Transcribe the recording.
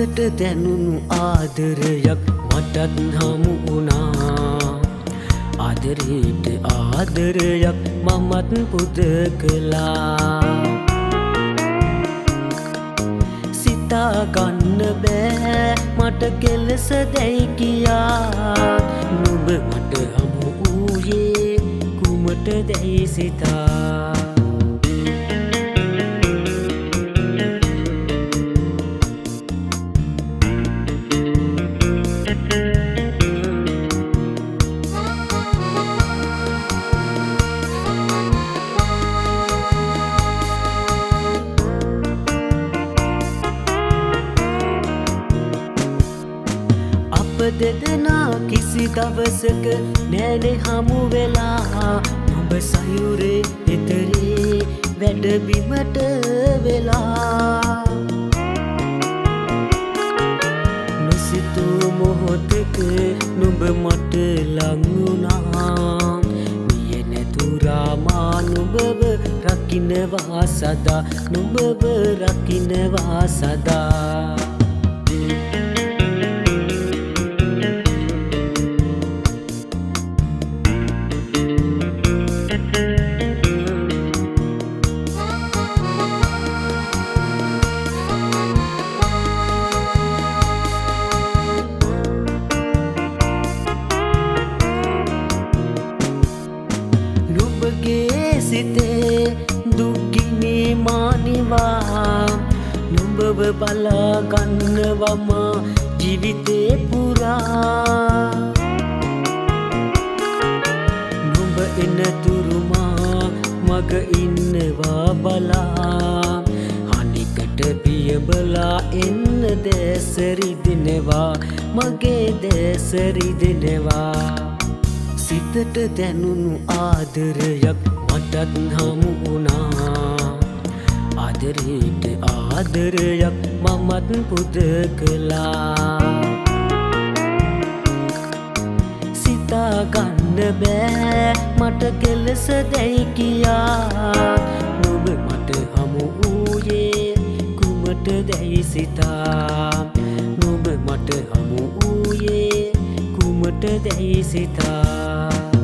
සිතට දැනුණු ආදරයක් මටත් හමු වුණා. ආදරයට ආදරයක් මමත් පුද කළා. සිතා ගන්න බෑ මට කෙලෙස දැයි කියා. නුඹ මට හමු වූයේ කුමට දැයි සිතා. දෙදෙනා කිසි දවසක නෑනේ හමු වෙලා. නුඹ සයුරේ එතරේ වැඩබිමට වෙලා. නොසිතූ මොහොතක නුඹ මට ලං වුණා. මිය නැතුරා මා නුඹව රකින්නවා සදා. නුඹව රකින්නවා සදා. නුඹගේ සිතේ දුක්ගිනි මානිවා. නුඹව බලා ගන්නවම ජීවිතේ පුරා. නුඹ එනතුරුමා මග ඉන්නවා බලා. අනිකට පියබලා එන්න දැසරි දෙනවා. මගේ දැසරි දෙනවා. සිතට දැනුණු ආදරයක් මටත් හමු වුණා. ආදරයට ආදරයක් මමත් පුද කළා. සිතා ගන්න බෑ මට කෙලෙස දැයි කියා. නුඹ මට හමු වූයේ කුමට දැයි සිතා. නුඹ මට හමු වූයේ කුමට දැයි සිතා.